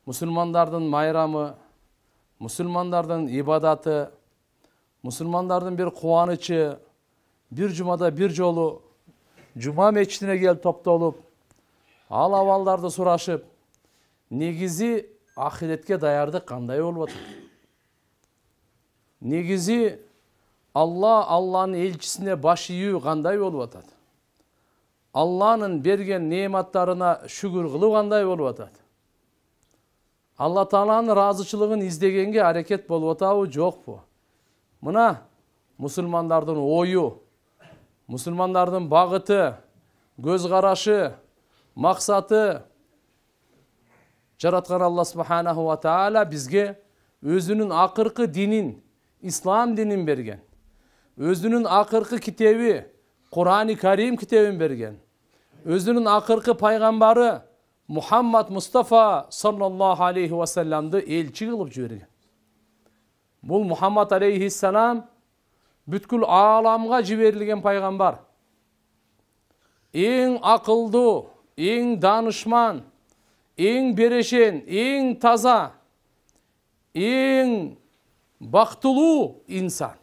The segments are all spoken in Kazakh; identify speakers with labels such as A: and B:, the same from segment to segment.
A: musulmandардын майрамы, musulmandardын ибадаты, musulmandardын bir кубанычы, bir жумада bir жолу жума мечитине келип топтолуп, ал абалдарды сурашып, негизи ахиретке даярдык кандай болуп атат? Негизи Алланын элчисине баш ийүү кандай болуп атат? Алланын берген неаматтарына шүгүр кылуу кандай болуп атат? Алла Тааланын ыраазычылыгын издегенге аракет болуп атабы, жокпу? Мына мусулмандардын ою, мусулмандардын багыты, көз карашы, максаты жараткан Алла Субханаху ва Таала бизге өзүнүн акыркы динин, ислам динин берген. Өзүнүн акыркы китеби, Кур'ан-ы Карим китебин берген. Өзүнүн акыркы пайгамбары Muhammed Mustafa sallallahu aleyhi ve sellem'di elçi kılıp jibirgen. Bul Muhammed aleyhisselam бүткүл аламга жиберилген пайгамбар. Эң акылдуу, эң данышман, эң берешен, эң таза, эң бактылуу инсан.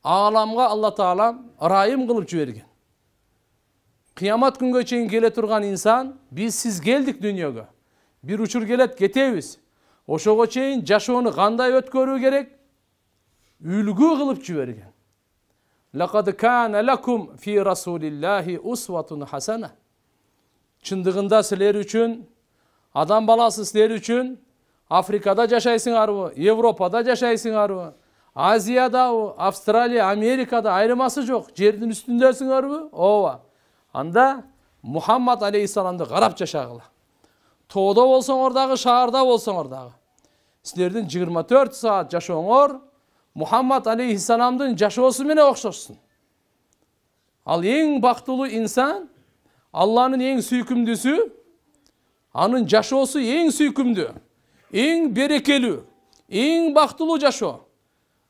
A: Аламга Алла Таала ырайым кылып жиберген. Кыямат күнгө чейин келе турган инсан, биз сиз келдик дүйнөгө. Бир учур келет, кетебиз. Ошого чейин жашоону кандай өткөрүү керек? Үлгү кылып жиберген. Laqad kana lakum fi rasulillahi uswatun hasana. Чындыгында силер үчүн, адам баласы силер үчүн Африкада жашайсыңарбы, Европада жашайсыңарбы, Азиядабы, Австралия, Америкада айырмасы жок. Жердин үстүндөсүңарбы? Ооба. Анда Muhammed aleyhisselamды карап жашагыла. Тоодо болсоңор дагы, шаарда болсоңор дагы. Силердин 24 саат жашооңор Muhammed aleyhisselamдын жашоосу менен окшошсун. Ал эң бактылуу инсан, Алланын эң сүйкүмдүүсү, анын жашоосу эң сүйкүмдүү, эң берекелүү, эң бактылуу жашоо.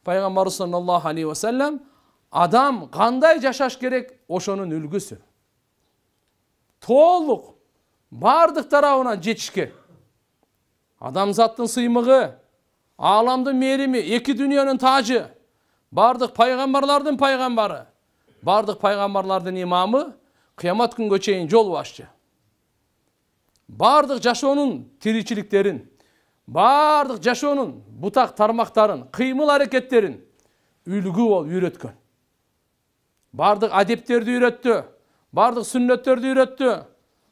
A: Пайгамбарыбыз саллаллаху алейхи ва саллям адам кандай жашаш керек, ошонун үлгүсү. Толук бардык тарабынан жетишке. Адамзаттын сыймыгы, аламдын мерими, эки дүйнөнүн тажы, бардык пайгамбарлардын пайгамбары, бардык пайгамбарлардын имамы, кыямат күнгө чейин жол башчы. Бардык жашоонун тиричиликтерин, бардык жашоонун бутак тармактарын, кыймыл аракеттерин үлгү болуп үйрөткөн. Бардык адептерди үйрөттү, бардык сүннөттөрдү үйрөттү,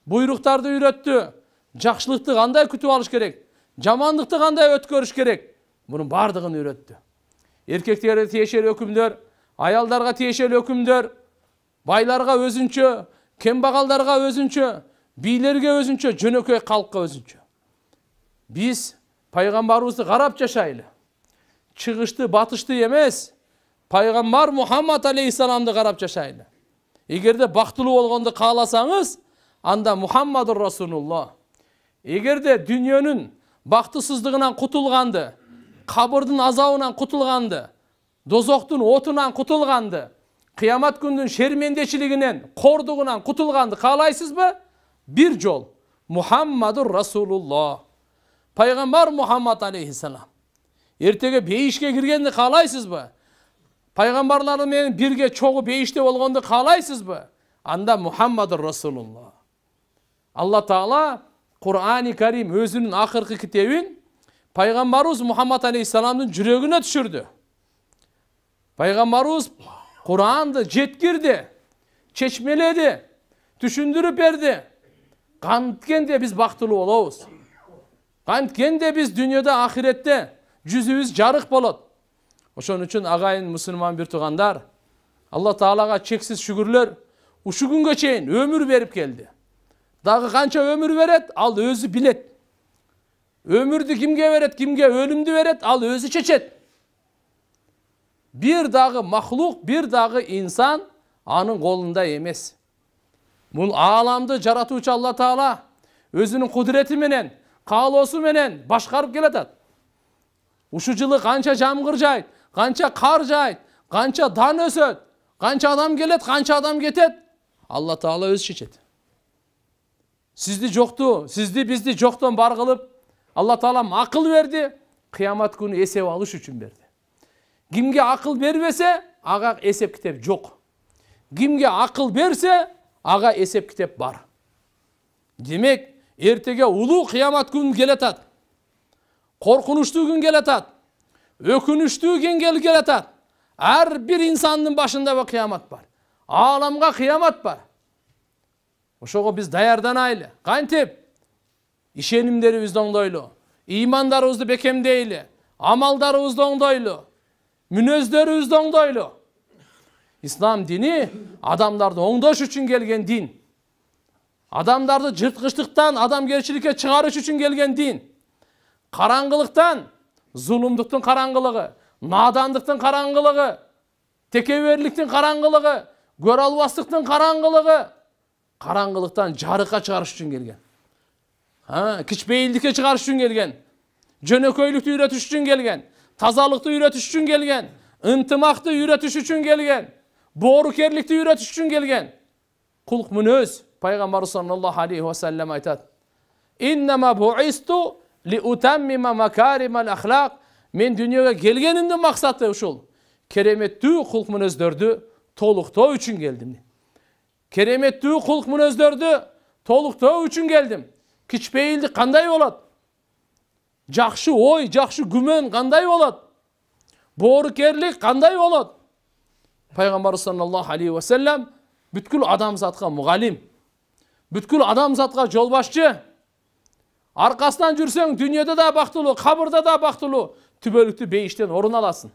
A: буйруктарды үйрөттү, жакшылыкты кандай күтүп алыш керек, жамандыкты кандай өткөрүш керек, мунун бардыгын үйрөттү. Эркектерге тиешелүү өкүмдөр, аялдарга тиешелүү өкүмдөр, байларга өзүнчө, кембагалдарга өзүнчө, бийлерге өзүнчө, жөнөкөй калкка өзүнчө. Биз пайгамбарыбызды карап жашайлы. Чыгышты, батышты эмес, пайгамбар Muhammed aleyhisselamды карап жашайлы. Эгерде бактылуу болгонду кааласаңыз, анда Muhammedur Rasulullah. Эгерде дүйнөнүн бактысыздыгынан кутулганды, кабырдын азабынан кутулганды, дозоктун отунан кутулганды, кыямат күндүн шермендечилигинен, кордугунан кутулганды каалайсызбы? Бир жол. Muhammedur Rasulullah. Пайгамбар Muhammed aleyhisselam. Эртеге бейишке киргенди каалайсызбы? Пайгамбарлар менен бирге чогуу бейиште болгонду каалайсызбы? Анда Muhammedur Rasulullah. Алла Таала Кур'ан-ы Карим өзүнүн акыркы китебин пайгамбарыбыз Muhammed aleyhisselamдын жүрөгүнө түшүрдү. Пайгамбарыбыз Кур'анды жеткирди, чечмеледи, түшүндүрүп берди. Канткенде биз бактылуу болобуз. Канткенде биз дүйнөдө, ахиретте жүзүбүз жарык болот. Ошон үчүн агайын мусулман бир туугандар, Алла Таалага чексиз шүгүрлөр, ушул күнгө чейин өмүр берип келди. Дагы канча өмүр берет, ал өзү билет. Өмүрдү кимге берет, кимге өлүмдү берет, ал өзү чечет. Бир дагы махлук, бир дагы инсан анын колунда эмес. Бул аламды жаратуучу Алла Таала өзүнүн кудурети менен, каалоосу менен башкарып келатат. Ушул жылы канча жамгыр жайт, канча кар жайт, канча дан өсөт, канча адам келет, канча адам кетет, Алла Таала өзү чечет. Сизди жокту, сизди бизди жоктон бар кылып, Allah Taalam akıl verdi, kıyamet günü esep alış üçün verdi. Kimge akıl berбесе, ага esep kitep yok. Kimge akıl berse, ага esep kitep бар. Demek, ertege ulu kıyamet günü geletat. Korkunuştu gün geletat. Ökünüştүү gün geletat. Her bir insanın başında bir kıyamet var. Alamga kıyamet var. Oşogo biz dayardanaylı. Kantip, işenimleribizdi oңдойлу, imandarыбызды bekemdeyli, amaldarыбызды oңдойлу, мүнөздөрүбүздү oңдойлу. İslam dini adamlardı oңдош üçün gelgen din. Adamlardı jırtkычтыктан адамгерчиликке чыгарыш üçün gelgen din. Karangılıktan, zulümdüktün karangılığı, nadandıktın karangılığı, tekeverliktin karangılığı, gör albaslıktın karangılığı, karangılıktan jarıkka çıkarış üçün gelgen. Kiçbeyildikке çıkarış üçün gelgen. Jönököylüktü üretиш üçün gelgen. Tazalıktı üretиш üçün gelgen. Intımaktı üretиш üçün gelgen. Borukerlikti üretиш üçün gelgen. Kulk münöz. Peygamber sallallahu aleyhi ve sellem aytat. İnnema bu'istu li utammima makarimel ahlak. Men dünyaya gelgenimden maksatı uşul. Keremettүү kulk münözdördü toluktoo üçün geldim. Keremettүү kulk münözdördü toluktoo üçün geldim. Kiçbeyildi kanday bolat? Jakşı oy, jakşı gümen kanday bolat? Borukerlik kanday bolat? Peygamber sallallahu aleyhi ve sellem bütkül adamzatga mugalim, bütkül adamzatga jolbaşçı. Arkasından жүрсең, dünyada da baktılуу, kabırda da baktılуу, tübölüktü beyişten orun alasın.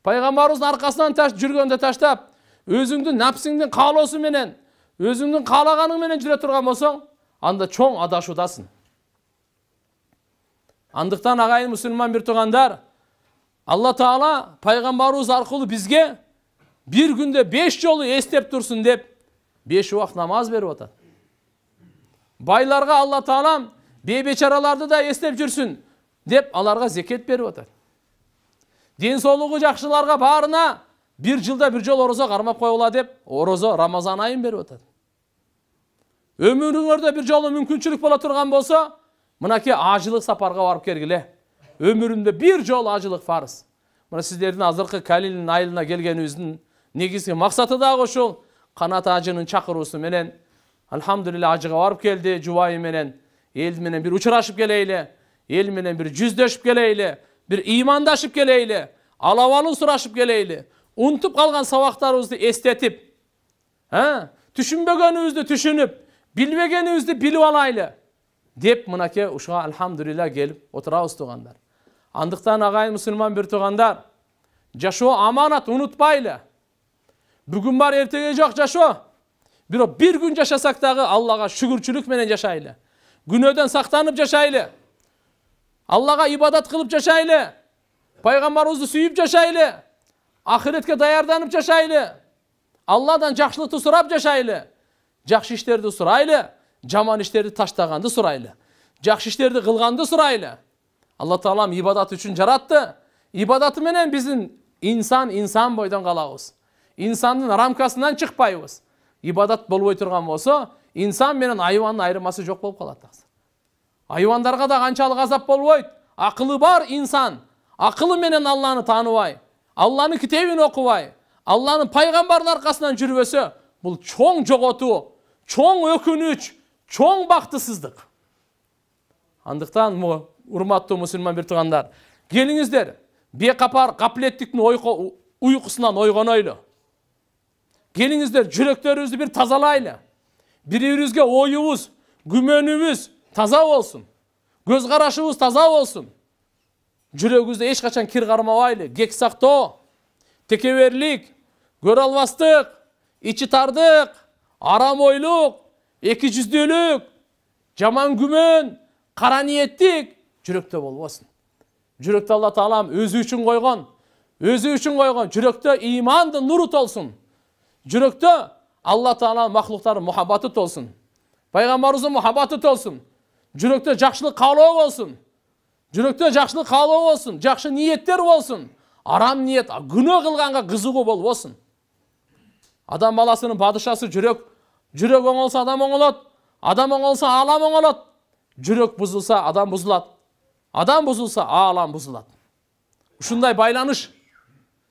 A: Peygamberimizin arkasından жүргөндө таштап, өзүңдүн напсиңдин каалоосу менен, өзүңдүн каалаганың менен жүрө турган болсоң, анда çoğ adaşudasın. Andıktan agayın Müslüman bir tuğandar, Allah Teala Peygamberimiz arkalı bizge bir günde 5 yolu estep dursun dep 5 vakt namaz verip atar. Baylarga Allah Teala bebeçaralarda da estep жүрсүн dep alarga zeket berip atar. Den soğluğu jakşılarga barına bir жылda bir жол oroza karmap koyula dep oroza Ramazan ayın berip atar. Ömürüңөрдө bir жолу мүмкүнчүлүк бола турган болсо, мынакей ажылык сапарга барып кергиле. Ömürүмдө bir жол ажылык фарыз. Мына сиздердин азыркы Калилдин айылына келгенибиздин негизги максаты дагы ошол. Канат ажынын чакыруусу менен алхамдулилла ажыга барып келди, жубайы менен, эл менен bir учурашып келейли, эл менен bir жүздөшүп келейли, bir имандашып келейли, алабалын сурашып келейли. Унутуп калган сабактарыбызды эстетип, түшүнбөгөнүбүздү түшүнүп, bilmegenibizdi bilip alaylı. Dep mınake uşağa alhamdülillah gelip oturabız tuğandar. Andıktan agayın Müslüman bir tuğandar. Jaşo amanat unutpaylı. Bugün var ertege yok jaşo. Bir gün yaşasak dağı Allah'a şükürçülük menen yaşaylı. Günöden saktanıp yaşaylı. Allah'a ibadat kılıp yaşaylı. Peygamberimizi suyup yaşaylı. Ahiretke dayardanıp yaşaylı. Allah'dan jakşılıkты сурап yaşaylı. Жақшы işlerdi suraylı, jaman işlerdi taştagandı suraylı. Жақшы işlerdi kılgandı suraylı. Allah Taalam ibadat üçün jarattı. İbadatı menen bizim insan boydan kalabız. İnsanın ramkasından çıkpayбыз. İbadat bolbой turgan bolsa, insan menen ayvandын ayırması жоқ болуп калат. Ayvandarga da kançalık azap bolboyt. Akıllı var insan. Akıllı menen Allah'ını tanıbay. Allah'ın kitabını okubay. Allah'ın peygamberin arkasından жүрбөсө, бұл çoğ jogotu, çoğ ökünüç, çoğ baktısızlık. Andıktan urmatlı Müslüman bir tuğandar. Gelingizler, bekapar kaplettikni uykusundan oygonoylu. Gelingizler, jüröktörübüzdü bir tazalaylı. Biribiribizge oyubuz, gümenibиz taza olsun. Göz karашыбыз taza olsun. Jürögübüzde eç kaçan kir karmabaylı. Gek saktoo, tekeverlik, gör albastık, içi tardık, aram oyluk, eki жүздүүлүк, jaman gümen, kara niyettik, jürökte bolbosun. Jürökte Allah Taalam özü üçün koygon. Özü üçün koygon. Jürökte imandı nuru tolsun. Jürökte Allah Taalam mahlukların muhabbatı tolsun. Peygamberimizin muhabbatı tolsun. Jürökte jakşılık kaaloo bolsun. Jürökte jakşılık kaaloo bolsun. Jakşı niyetler bolsun. Aram niyet, günөө kılganга kızıgуу bolbosun. Adam balasının padişası jürök. Jürök oңolsa adam oңolot. Adam oңolsa alam oңolot. Жүрек бузулса, адам бузулат. Адам бузулса, алам бузулат. Ушундай байланыш.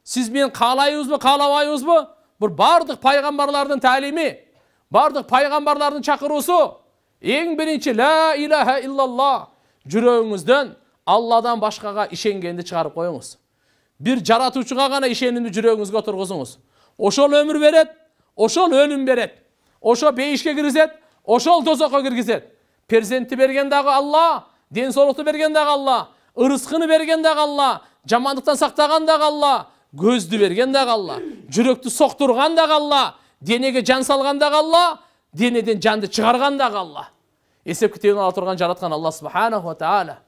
A: Сиз мен каалайбызбы, каалабайбызбы? Бул бардык пайгамбарлардын таалими, бардык пайгамбарлардын чакыруусу. Эң биринчи ла илаха иллаллах. Жүрөгүңүздөн Алладан башкага ишенгенди чыгарып коюңуз. Бир жаратуучуга гана ишенимди жүрөгүңүзгө отургузуңуз. Ошол өмүр берет, ошол өлүм берет. Ошол бейишке киргизет, ошол тозокко киргизет. Перзентти берген дагы Алла, ден соолукту берген дагы Алла, ырыскыны берген дагы Алла, жамандыктан сактаган дагы Алла, көздү берген дагы Алла, жүрөктү соктурган дагы Алла, денеге жан салган дагы Алла, денеден жанды чыгарган дагы Алла. Эсеп китебин ала турган жараткан Алла субханаху ва таала.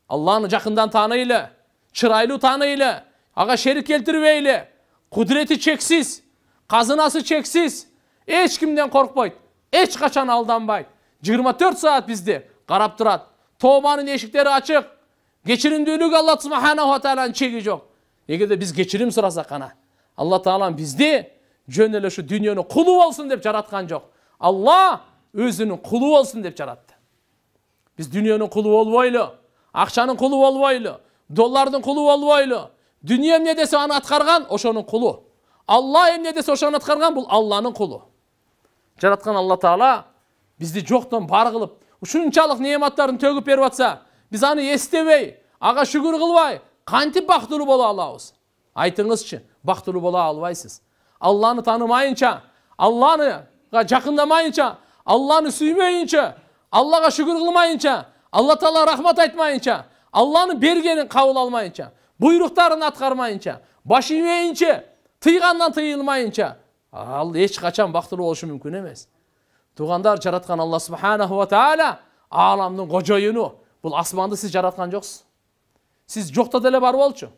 A: Алланы жакындан тааныйлы, чырайлуу тааныйлы, ага шерик келтирбейли. Кудрети чексиз, казынасы чексиз, эч кимден коркпойт, эч качан алданбайт. 24 саат бизди карап турат. Тообанын эшиктери ачык. Кечиримдүүлүк Алла субханаху ва тааланын чеги жок. Эгерде биз кечирим сурасак гана, Алла таалам бизди жөн эле ушу дүйнөнүн кулу болсун деп жараткан жок. Алла өзүнүн кулу болсун деп жаратты. Биз дүйнөнүн кулу болбойлу, акчанын кулу болбойлу, доллардын кулу болбойлу. Дүние эмне десе аны аткарган, ошонун кулу. Алла эмне десе ошону аткарган, бул Алланын кулу. Жараткан Алла таала бизди жоктон бар кылып, ушунчалык неаматтарын төгүп берип атса, биз аны эстебей, ага шүгүр кылбай, кантип бактылуу боло алабыз? Айтыңызчы, бактылуу боло албайсыз. Алланы таанымайынча, Алланы жакындамайынча, Алланы сүймөйүнчө, Аллага шүгүр кылмайынча, Алла таала рахмат айтмайынча, Алланын бергенин кабыл алмайынча, буйруктарын аткармайынча, баш иймейинче, тыйгандан тыйылмайынча, ал эч качан бактылуу болушу мүмкүн эмес. Тугандар, жараткан Алла субханаху ва таала ааламдын кожоюну. Бул асманды сиз жараткан жоксуз. Сиз жокто деле бар болчу.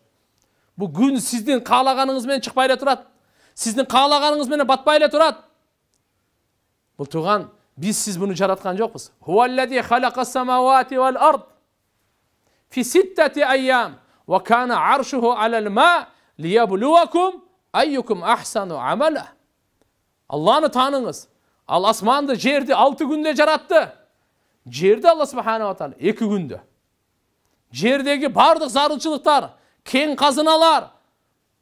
A: Бул күн сиздин каалаганыңыз менен чыкпай эле турат. Сиздин каалаганыңыз менен батпай эле турат. Бул туган, биз сиз буну жараткан жокпуз. Хуаллади халакас самавати вал ард фи ситтати айям ва кана аршуху алал ма лияблуакум айюкум ахсану амала. Алланы тааныңыз. Ал асманды, жерди 6 күндө жаратты. Жерди Алла субханаху ва таала 2 күндө. Жердеги бардык зарылчылыктар, кең казыналар,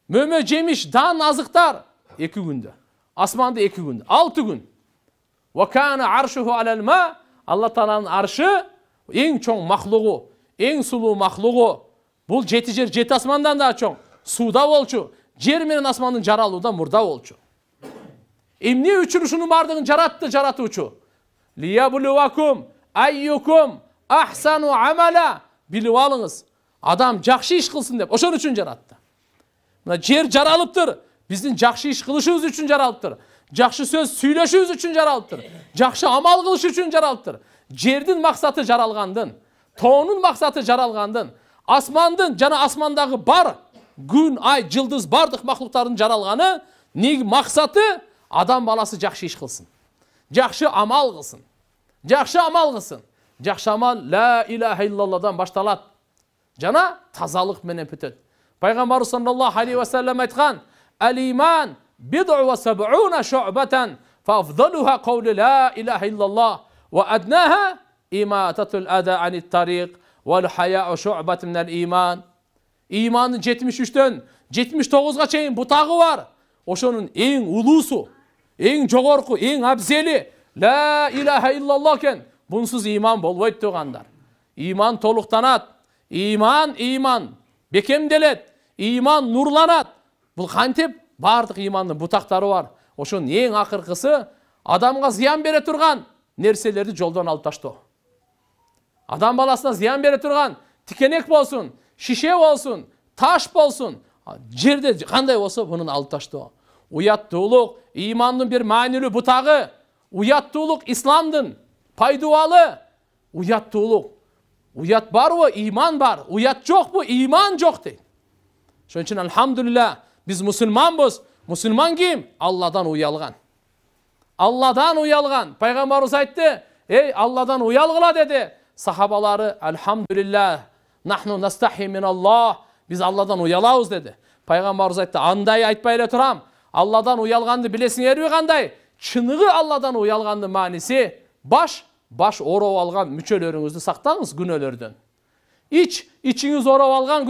A: мөмө жемиш, дан азыктар 2 күндө. Асманды 2 күндө, 6 күн. Ва кана аршуху алал ма, Алла тааланын аршы эң чоң махлугу, эң сулуу махлугу. Бул жети жер, жети асмандан да чоң. Сууда болчу, жер менен асмандын жаралуудан мурда болчу. Эмне үчүн ушунун бардыгын жаратты жаратуучу? Лияблуакум айюкум ахсану амала. Билип алыңыз, адам жакшы иш кылсын деп ошон үчүн жаратты. Мына жер жаралыптыр, биздин жакшы иш кылышыбыз үчүн жаралыптыр. Жакшы сөз сүйлөшүбүз үчүн жаралыптыр. Жакшы амал кылыш үчүн жаралыптыр. Жердин максаты жаралгандын, тоонун максаты жаралгандын, асмандын жана асмандагы бар күн, ай, жылдыз бардык махлуктардын жаралганы неги максаты адам баласы жакшы иш кылсын. Жакшы амал кылсын. Жакшы амал кылсын. Жакшы амал ла илаха иллаллахдан башталат. Жана тазалык менен бүтөт. Пайгамбар саллаллаху алейхи ва саллям айткан: "Ал-иман бид'у ва саб'уна шу'батан, фа афдалуха кавлу ла илаха иллаллах, ва аднаха имататул ада анит тариq, вал хая'у шу'батун минал иман." Имандын 73төн 79га чейин бутагы бар. Ошонун эң улуусу, эң жогорку, эң абзели ла илаха иллаллах экен. Бунсуз иман болбойт тугандар. Иман толуктанат. Иман бекемделет. Иман нурланат. Бул кантип? Бардык имандын бутактары бар. Ошонун эң акыркысы адамга зыян бере турган нерселерди жолдон алып таштоо. Адам баласына зыян бере турган тикенек болсун, шише болсун, таш болсун, жерде кандай болсо бунун алып таштоо. Уяттуулук имандын бир маанилүү бутагы. Уяттуулук исламдын пайдубалы. Уяттуулук. Уят барбы? Иман бар. Уят жокпу? Иман жок дейт. Ошон үчүн алхамдулилlah биз мусулманбыз. Мусулман ким? Алладан уялган. Алладан уялган. Пайгамбарыбыз айтты: "Эй, Алладан уялгыла" деди. Сахабалары: "Алхамдулилlah, нахну настахи миналлах." Биз Алладан уялабыз деди. Пайгамбарыбыз айтты: "Андай айтпай эле турам. Алладан уялганды билесиңерби кандай? Чыныгы Алладан уялгандын мааниси баш баш ороп алган мүчөлөрүңүздү сактаңыз күнөөлөрдөн. İçiniz ороп алган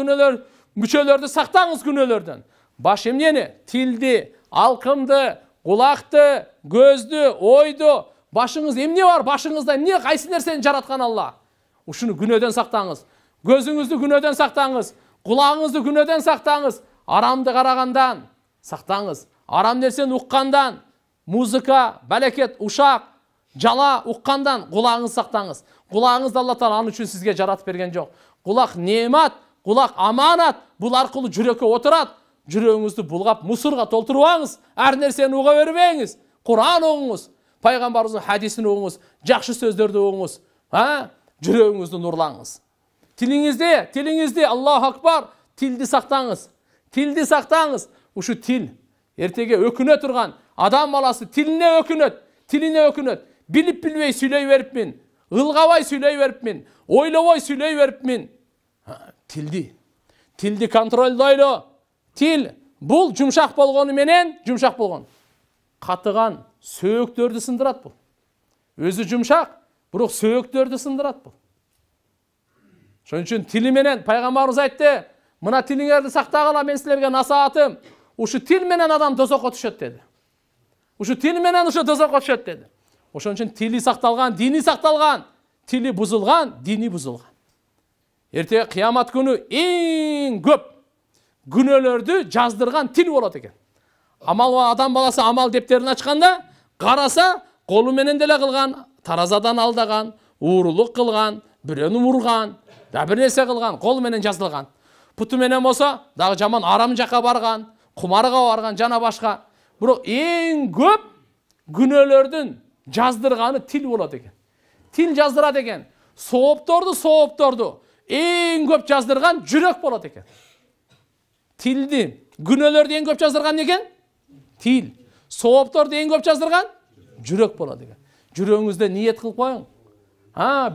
A: мүчөлөрдү сактаңыз күнөөлөрдөн. Баш эмнени? Тилди, алкымды, кулакты, көздү, ойду. Башыңыз эмне бар? Башыңызда эмне, кайсы нерсени жараткан Алла? Ушуну күнөөдөн сактаңыз. Көзүңүздү күнөөдөн сактаңыз. Кулагыңызды күнөөдөн сактаңыз. Арамды карагандан сактаңыз. Арам нерсени уккандан, музыка, балекет, ушак, жала уккандан кулагыңызды сактаңыз. Кулагыңызды Алла Таала аны үчүн сизге жаратып берген жок. Кулак немат, кулак аманат. Бул аркылуу жүрөккө отурат. Жүрөгүңүздү булгап, мусурга толтурбаңыз. Ар нерсени уга бербеңиз. Кур'ан окуңуз, пайгамбарыбыздын хадисин окуңуз, жакшы сөздөрдү окуңуз. Жүрөгүңүздү нурлаңыз. Тилиңизди Аллаху акбар, тилди сактаңыз. Тилди сактаңыз. Ушу тил эртеге өкүнө турган адам баласы тилине өкүнөт. Билип билбей сүйлөй берипмин, ылгабай сүйлөй берипмин, ойлобой сүйлөй берипмин. Тилди контролдойлу. Тил бул жумшак болгону менен жумшак болгон. Катыган сөөктөрдү сындырат бул. Өзү жумшак, бирок сөөктөрдү сындырат бул. Ошон үчүн тили менен пайгамбарыбыз айтты, мына тилиңерди сактагыла, мен силерге насаатым. Ушу тил менен адам дозокко түшөт деди. Ошон үчүн тили сакталган, дини сакталган, тили бузулган, дини бузулган. Эртеге кыямат күнү эң көп күнөөлөрдү жаздырган тил болот экен. Адам баласы амал дептерин ачканда караса, колу менен деле кылган, таразадан алдаган, уурулук кылган, бирөөнү урган, бир нерсе кылган, кол менен жазылган. Путу менен болсо, дагы жаман арам жака барган, кумарга барган, жана башка. Бирок эң көп күнөөлөрдүн жаздырганы тил болот экен. Тил жаздырат экен. Соопторду эң көп жаздырган жүрөк болот экен. Тилди, күнөөлөрдү эң көп жаздырган экен? Тил. Соопторду эң көп жаздырган жүрөк болот экен. Жүрөгүңүздө ниет кылып коюң.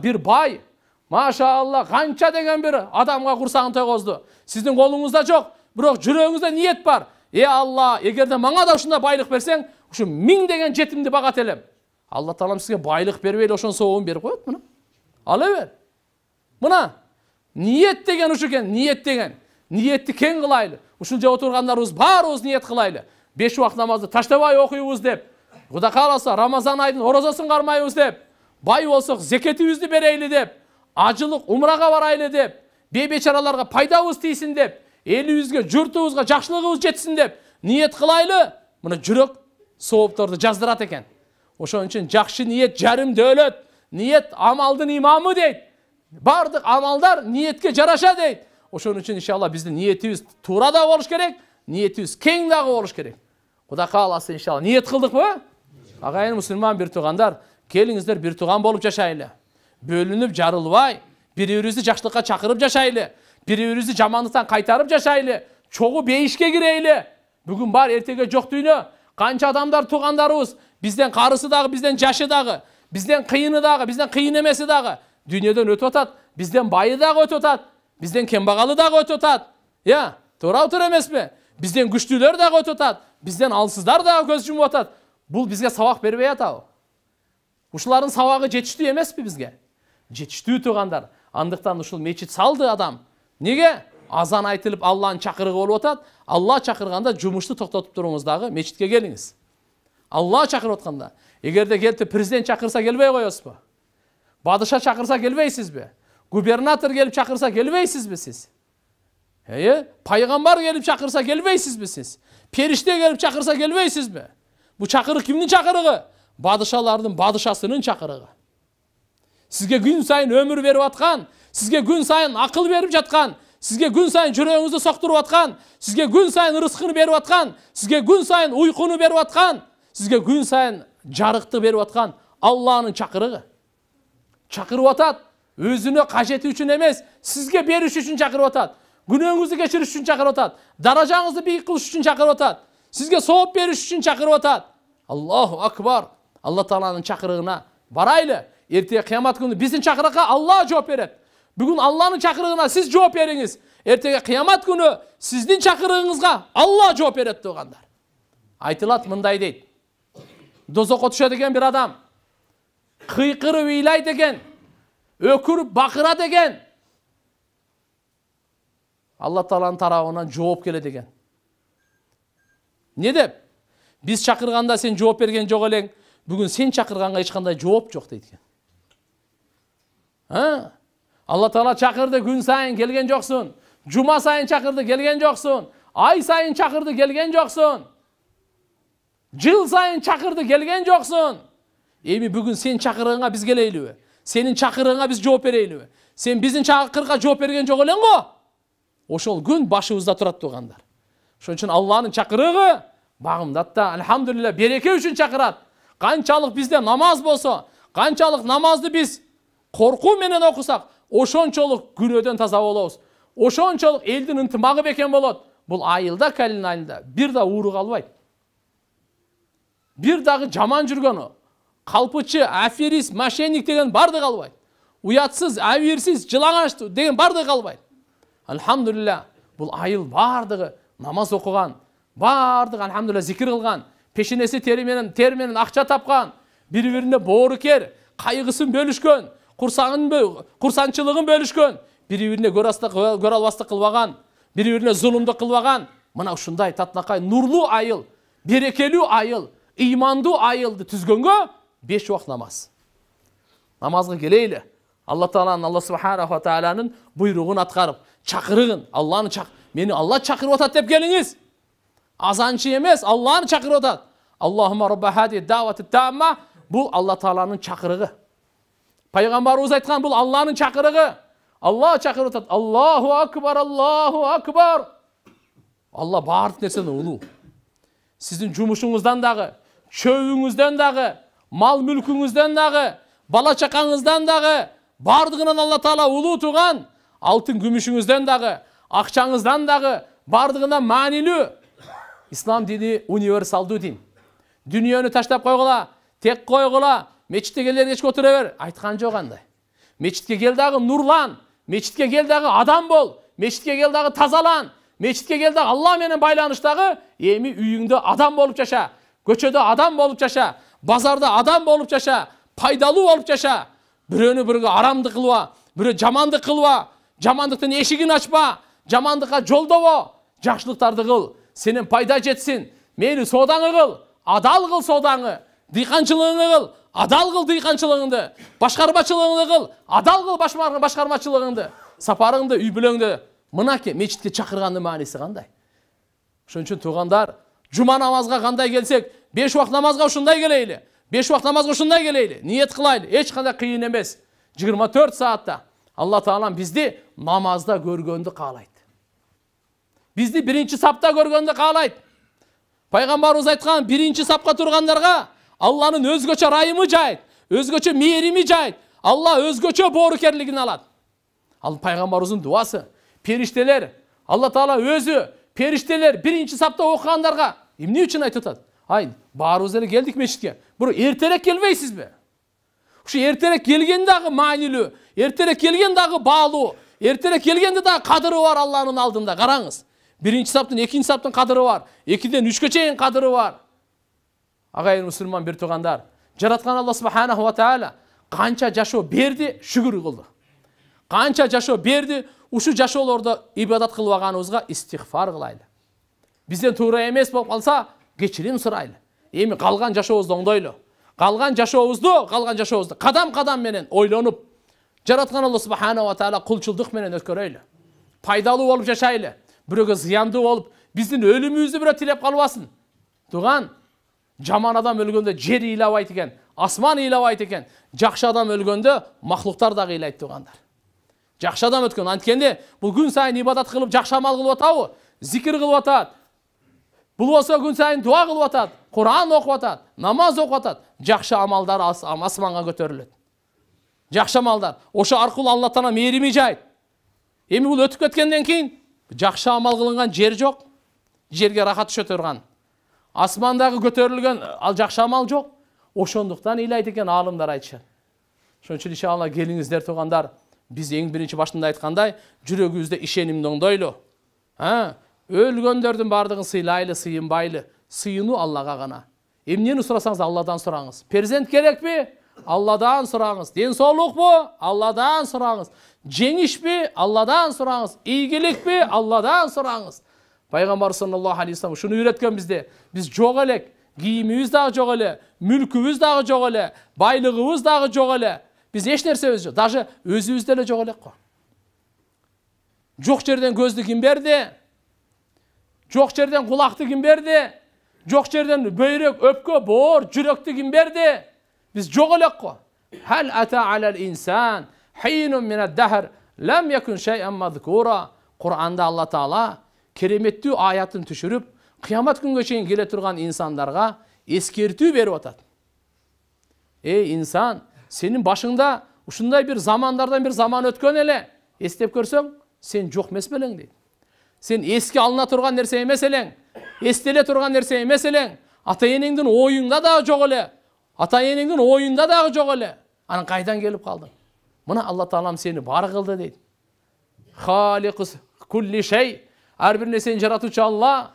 A: Бир бай, машалла, канча деген бир адамга курсагын тойгозду. Сиздин колуңузда жок, бирок жүрөгүңүздө ниет бар. Алла, эгерде мага да ушундай байлык берсең, ушу 1000 деген жетимди багат элем. Алла Таалам сизге байлык бербей эле ошон сообун берип коет мына. Ала бер. Мына ниет деген ушу экен, ниетти кең кылайлы. Ушул жерде отургандарыбыз баарыбыз ниет кылайлы. 5 убакыт намазды таштабай окуйбуз деп, Кудай кааласа Рамазан айдын орозосун кармайбыз деп, бай болсок зекетибизди берейли деп, ажылык умрага барайлы деп, бейбечараларга пайдабыз тийсин деп, элибизге, журтубузга жакшылыгыбыз жетсин деп ниет кылайлы. Мына жүрөк соопторду жаздырат экен. Ошон үчүн жакшы ниет жарым дөөлөт. Ниет амалдын имамы дейт. Бардык амалдар ниетке жараша дейт. Ошон үчүн иншалла биздин ниетибиз туура да болуш керек, ниетибиз кең дагы болуш керек. Кудай кааласа иншалла ниет кылдыкпы? Агайын мусулман бир туугандар, келиңиздер бир тууган болуп жашайлы. Бөлүнүп жарылбай, бири-бирибизди жакшылыкка чакырып жашайлы. Бири-бирибизди жамандыктан кайтарып жашайлы. Чогуу бейишке кирейли. Бүгүн бар, эртеге жок дүйнө. Канча адамдар туугандарыбыз, бизден карысы дагы, бизден жашы дагы, бизден кыйыны дагы, бизден кыйын эмеси дагы дүйнөдөн өтүп атат. Бизден байы дагы өтүп атат. Бизден кембагалы дагы өтүп атат. Туура эмеспи? Бизден күчтүүлөр дагы өтүп атат. Бизден алсыздар дагы көз жумуп атат. Бул бизге сабак бербей атабы? Ушулардын сабагы жетиштүү эмеспи бизге? Жетиштүү туугандар. Андыктан ушул мечит салды адам. Неге? Азан айтылып Алланын чакырыгы болуп атат. Алла чакырганда жумушту токтотуп туруңуз дагы мечитке келиңиз. Алла чакырып атканда. Эгерде келип президент чакырса келбей коесузбу? Бадыша чакырса келбейсизби? Губернатор келип чакырса келбейсизби сиз? Пайгамбар келип чакырса келбейсизби сиз? Периште келип чакырса келбейсизби? Бу чакырык кимдин чакырыгы? Бадышалардын бадышасынын чакырыгы. Сизге күн сайын өмүр берип аткан, сизге күн сайын акыл берип жаткан, сизге күн сайын жүрөгүңүздү соктуруп аткан, сизге күн сайын рызкыны берип аткан, сизге күн сайын уйкуну берип аткан, сизге күн сайын жарыкты берип аткан Алланын чакырыгы. Чакырып атат, өзүнө кажети үчүн эмес, сизге бериш үчүн чакырып атат. Күнөөңүздү кечириш үчүн чакырып атат. Даражаңызды бийик кылыш үчүн чакырып атат. Сизге сооп бериш үчүн чакырып атат. Аллаху акбар. Алла Тааланын чакырыгына барайлы. Эртеге кыямат күнү биздин чакырыкка Алла жооп берет. Бүгүн Алланын чакырыгына сиз жооп бериңиз. Эртеге кыямат күнү сиздин чакырыгыңызга Алла жооп берет туугандар. Айтылат мындай дейт. Дозокко түшөт экен бир адам. Kıykırıp ilayt eken, ökürüp bakırat eken. Allah Taala'nın tarafından жооп келет eken. Ne dep? Biz çakırganda sen жооп берген жок элең, бүгүн sen çakırганга эч кандай жооп жок дейт экен. Allah Taala çakırdı, gün sayın gelgen joksun. Cuma sayın çakırdı, gelgen joksun. Ay sayın çakırdı, gelgen joksun. Jıl sayın çakırdı, gelgen joksun. Эми бүгүн sen çakırığına biz geleyliби? Senin çakırığına biz жооп берейлиби? Sen bizin çakırga жооп берген жок элең го? Ошол күн башыбызда турат тугандар. Ошон үчүн Аллахнын чакырыгы багымдатта, алхамдулилля, береке үчүн чакырат. Канчалык бизде намаз болсо, канчалык намазды biz коркуу менен окусак, ошончолук күнөөдөн таза болобуз. Ошончолук элдин ынтымагы бекен болот. Бул айылда, калин айылда бир да ууру калбайт. Бир дагы жаман жүргөнү, калпычы, аферист, мошенник деген барды калбайт. Уятсыз, абийирсиз, жылаңач деген барды калбайт. Алхамдулилля, бул айыл бардыгы намаз окуган, бардыгы алхамдулилля зикир кылган, пешенеси тери менен акча тапкан, бири-бирине боорукер, кайгысын бөлүшкөн, курсанчылыгын бөлүшкөн, бири-бирине көрө албастык кылбаган, бири-бирине зулумдук кылбаган. Мына ушундай татынакай нурлуу айыл, берекелүү айыл, ыймандуу айылды түзгөнгө 5 убакыт намаз. Намазга келейли. Allah Subhanahu wa Ta'ala'nın buyruğunu atkarıp, çakırığın, meni Allah çakırıp otat dep geliniz. Azançı emez, Allah'ını çakırıp otat. Allahümme Rabbe hadi davati tamma, bu Allah Ta'ala'nın çakırığı. Peygamberimiz aytkan, bu Allah'ın çakırığı. Allah çakırıp otat. Allahu Akbar, Allahu Akbar. Allah bağırtık nesene ulu. Sizin cumuşunuzdan dağı, çövünüzden dağı, mal mülkünüzden dağı, bala çakanızdan dağı, bardığынан Allah Taala ulu tuğan, altın gümüşünüzden dağı, akçanızdan dağı, bardığından manilü. İslam dini universaldu din. Dünyanı taşlap koygula, tek koygula, meçitke gelder geçip oturaver. Aytkan жоқ андай. Meçitke gel dağı nurlan, meçitke gel dağı adam bol, meçitke gel dağı tazalan, meçitke gel dağı Allah menen baylanışdağı, emi üyüңdө adam bolup yaşa, köçödө adam bolup yaşa, bazarda adam bolup yaşa, paydalı bolup yaşa. Bürönü bürüge aramdı kılva, bürö jamandı kılva, jamandıktın eşigini açma, jamandıkka joldobo, жақшылықтарды kıl, senin payda jetsin, meyli sodaңы kıl, adal kıl sodaңы, dıykançılığını kıl, adal kıl dıykançılığınды, başkarmachılığını kıl, adal kıl başkarmachılığınды, saparыңды, үй бүлөңдү, мынакей мечитке чакыргандын мааниси кандай? Ошон үчүн туугандар, жума намазга кандай келсек, 5 убакыт намазга ушундай келейли. 5 убакыт намазга ушундай келейли. Ниет кылайлы, эч кандай кыйын эмес. 24 саатта Алла Таалам бизди намазда көргөндү каалайт. Бизди биринчи сапта көргөндү каалайт. Пайгамбарыбыз айткан, биринчи сапка тургандарга Алланын өзгөчө райымы жайт, өзгөчө мээрими жайт. Алла өзгөчө боорукерлигин алат. Ал пайгамбарыбыздын дуасы. Периштелер, Алла Таала өзү, периштелер биринчи сапта окугандарга эмне үчүн айтып атат? Ай, баарыбыз эле келдик мечитке. Бирок эртерээк келбейсизби? Ушу эртерээк келген дагы маанилүү, эртерээк келген дагы баалуу, эртерээк келгенде дагы кадыры бар Алланын алдында. Караңыз. Биринчи саптын, экинчи саптын кадыры бар. 2ден 3кө чейин кадыры бар. Агайын мусулман бир туугандар, жараткан Алла Subhanahu wa Ta'ala канча жашоо берди, шүгүр кылды. Канча жашоо берди, ушу жашоолордо ибадат кылбаганыбызга истигфар кылайлы. Бизден туура эмес болуп калса, кечирим сурайлы. Эми калган жашообузду оңдойлу. Калган жашообузду кадам менен ойлонуп, жараткан Алла Subhanahu wa Ta'ala кулчулдук менен өткөрөйлү. Пайдалуу болуп жашайлы. Бирөөгө зыяндуу болуп, биздин өлүмүбүздү бирөө тилеп калбасын. Туган, жаман адам өлгөндө жер ыйлабайт экен, асман ыйлабайт экен. Жакшы адам өлгөндө махлуктар дагы ыйлайт тугандар. Жакшы адам өткөн, анткенде бул күн сайын ибадат кылып, жакшы амал кылып атабы? Зикир кылып атат. Бул болсо күн сайын дуа кылып атат, Кур'ан окуп атат, намаз окуп атат. Жакшы амалдар асманга көтөрүлөт. Жакшы амалдар. Ошо аркылуу Алла Таала мээрими жайт. Эми бул өтүп кеткенден кийин жакшы амал кылынган жер жок. Жерге рахат түшө турган. Асмандагы көтөрүлгөн ал жакшы амал жок. Ошондуктан ыйлайт экен аалымдар айтышат. Ошон үчүн иншалла келиңиздер туугандар, биз эң биринчи башында айткандай, жүрөгүбүздө ишенимди оңдойлу. Өлгөндөрдүн бардыгын сыйлайлы, сыйынбайлы. Сыйынуу Аллага гана. Эмнени сурасаңыз Алладан сураңыз. Перзент керекпи? Allah'dan sorağınız. Денсаулық bu? Allah'dan sorağınız. Жеңіш mi? Allah'dan sorağınız. İyilik mi? Allah'dan sorağınız. Peygamber sallallahu aleyhi ve sellem şunu öğretken bizde. Biz жоқ elek. Giyimimiz dağı жоқ ele. Mülkümüz dağı жоқ ele. Baylığımız dağı жоқ ele. Biz eş nersemiz yok. Даже özümüzde ele жоқ elek. Жоқ жерден көзді kim berdi? Жоқ жерден құлақты kim berdi? Жоқ жерден böyrek, öpkö, boğur, жүrekті kim berdi? Biz жоқ elek ko. Hal ata alal insan hinun mined dahr lam yakun şey'en mazkura. Kur'an'da Allah Taala keremetli ayatını düşürüp kıyamet gününe çeyin gele turgan insanlarga eskertүү berip atat. Ey insan, senin başında uşunday bir zamanlardan bir zaman ötkön ele. Estep görsöň, sen жоқ emes beleň deydi. Sen eski alına turgan nerse emes eleň. Estele turgan nerse emes eleň. Ata-enеңдин oyunda da жоқ ele. Ata-enеңdin oyunda da жоқ ele. Ana kaydan gelip kaldın. Mına Allah Taalam seni bar kıldı deydi. Halikus kulli şey. Her bir neseni jaratuvchi Allah.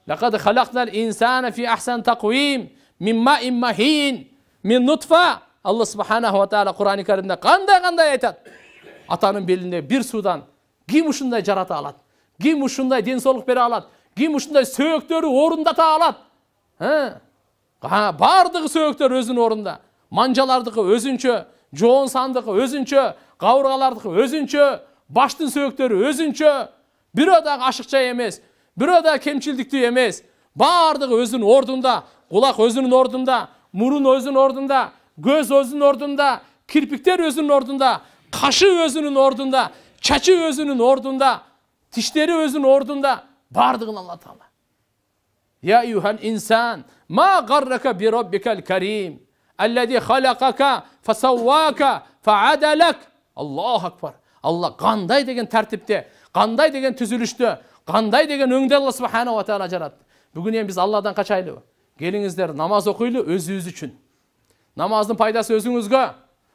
A: Laqad halaqnal insana fi ahsan taqvim min ma'in mahin min nutfa. Allah Subhanahu wa Taala Kur'an-ı Kerim'de qanday aytat. Atanın belinde bir sudan kim uşunday jarata alat. Kim uşunday денсаулық bere alat. Kim uşunday sööktörü orundata alat. Bardığı sööktör özün orunda. Mancalardığı özünçö, joğun sandığı özünçö, kavurgalardığı özünçö, baştın sööktörü özünçö. Bir oda aşıkça emes, bir oda kemçildikti emes. Bardığı özün ordunda, kulak özünün ordunda, murun özün ordunda, göz özünün ordunda, kirpikler özünün ordunda, kaşı özünün ordunda, çaçı özünün ordunda, dişleri özünün ordunda. Bardığın Allah Teala. Ya eyyuhel insan, ma garraka bi rabbikel kerim, ellezî halakaka fesavvaka feadalak. Allahu akbar. Allah qanday degen tertipte, qanday degen tüzülüştü, qanday degen öňde Allah Subhanahu wa Taala jaratdı. Bugün hem biz Allah'dan kaçaylı. Gelinizler namaz okuylu özünüz üçün. Namazın paydası özünüzgö,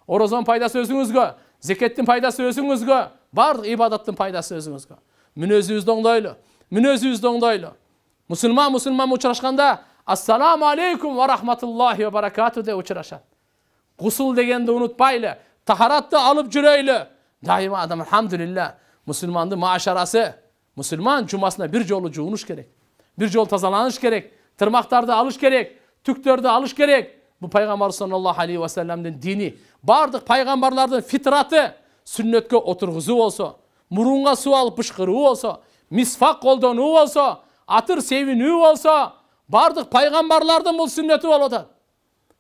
A: orozon paydası özünüzgö, zekettin paydası özünüzgö, bardıq ibadatın paydası özünüzgö. Münözünüzde oňdoýlu, münözünüzde oňdoýlu. Musulman uçraşkanda assalamu aleykum ve rahmatullahi ve barakatuh de uçraşat. Gusul degende unutbaylı, taharatты alıp jüreýli. Daima adam elhamdülillah Müslümandı maşarası. Müslüman cumasına bir jolu juunuş gerek. Bir jol tazalanış gerek. Tırmaktardı alış gerek. Tüktörді alış gerek. Bu Peygamber sallallahu aleyhi ve sellem'den dini. Bardıq peygamberlerden fitratı sünnetke oturguzu olsa, murunga su alıp pışkırığı olsa, misfak koldonuğu olsa, atır sevinüğü olsa, bardıq peygamberlerden bu sünneti oladı.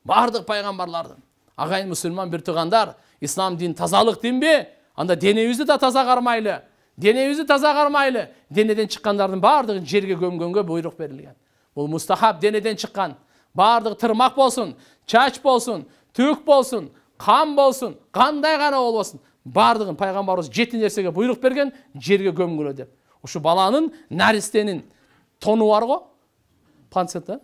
A: Bardıq peygamberlerden. Agayın Müslüman bir tığandar, İslam din tazalık din bi, anda deneyüzü de taza karmaylı. Deneyüzü taza karmaylı. Deneden çıkanlardan bardıq jerge gömgönge buyruk verilgen. Bu mustahab deneden çıkan. Bardıq tırmak bolsun, çaç bolsun, tük bolsun, kan bolsun, kanday gana olmasın. Bardığın Peygamberimiz 7 nersege buyruk bergen, jerge gömgülö dep. Uşu balanın naristenin tonu var go. Panseta.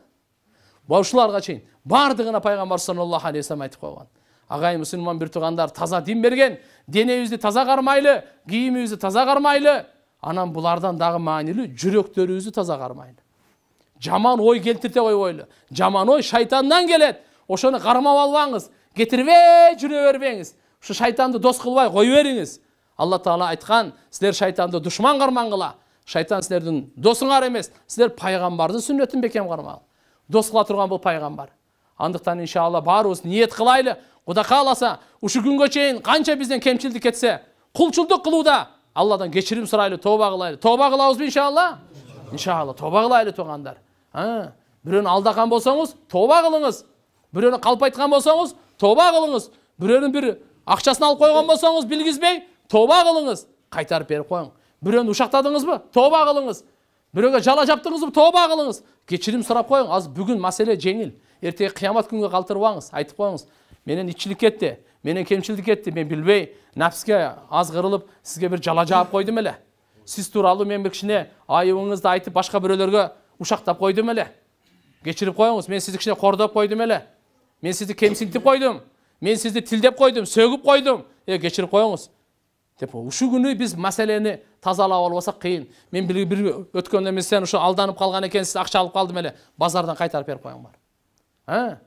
A: Uşularga çeyin. Bardığına Peygamber sallallahu aleyhi ve sellem aytıp koygan. Agay Müslüman bir tugandar taza din bergen, denebizdi taza karmaylı, giyimibizdi taza karmaylı. Anam bulardan dağı manili, jürektörübüzdi taza karmaylı. Jaman oy keltirte koyboylu. Jaman oy şaytandan gelet. Oşonu karmap albaňyz. Getirbe jüre berbeňiz. Şu şaytanды dost kılbay koy beriňiz. Allah Taala aytkan, sizler şaytanды düşman karmangıla. Şaytan sizlerden dosuňar emes. Sizler paygambardy sünnetin bekem karmagy. Dost kıla turgan bu paygambar. Andyktan inşallah barыбыз niyet kılaylı. Kuda kalasa, uşu günge çeyin kança bizden kemçildik etse, kulçulduk kılıuda Allah'dan geçirim sıraylı, toba kılaylı. Toba kılabız mı inşallah? İnşallah toba kılaylı togandar. Biröni aldakan bolsaňyz, toba kılыңыз. Biröni kalp aytkan bolsaňyz, toba kılыңыз. Biröni bir akçasyny alıp koygan bolsaňyz bilgizbey, toba kılыңыз. Kaytarıp berip koyun. Biröni uşaktadyňyz mı? Toba kılыңız. Biröge jala japdyňyz mı? Toba kılыңız. Geçirim surap koyun. Az bugün mesele jeňil. Ertege kıyamat günge kaltırbaňyz, aytyp koyuňuz. Menen içilik etdi, menen kemçilik etdi, men bilbey, nafsке az kırılıp sizge bir jala jap koydum ele. Siz turalı men bir kişine ayıbыңызды aytıp başka birölörge uşaktap koydum ele. Geçirip koyuңuz, men sizi kişine kordop koydum ele. Men sizi kemsiltip koydum, men sizi tildep koydum, sögüp koydum. Geçirip koyuңuz. Dep uşu günü biz meseleni tazalap albasak kıyın. Men bir ötkönde men sen uşu aldanıp kalgan ekensiz, akça alıp kaldım ele. Bazardan kaytarıp berip koyuң bar.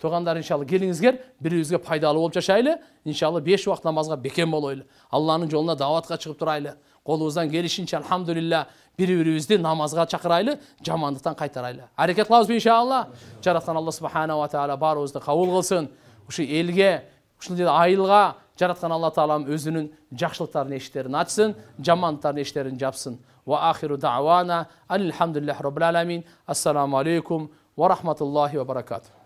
A: Туғандар иншалла келиңизгер, бирибизге пайдалы болуп жашайлы. Иншалла 5 вакыт намазга бекем болойлу. Алланын жолуна даватка чыгып турайлы. Колубуздан келишинче алхамдулилля бири-бирибизди намазга чакырайлы, жамандыктан кайтарайлы. Аракет кылабызбы иншалла. Жараткан Алла субхана ва таала баарыбызды кабыл кылсын. Ушу элге, ушул айылга жараткан Алла таалам өзүнүн жакшылыктарын эшиктерин ачсын, жамандыктарын эшиктерин жапсын. Ва ахиру дa'wana алхамдулиллахи rabbil alamin. Ассаламу алейкум ва рахматуллахи ва баракатух.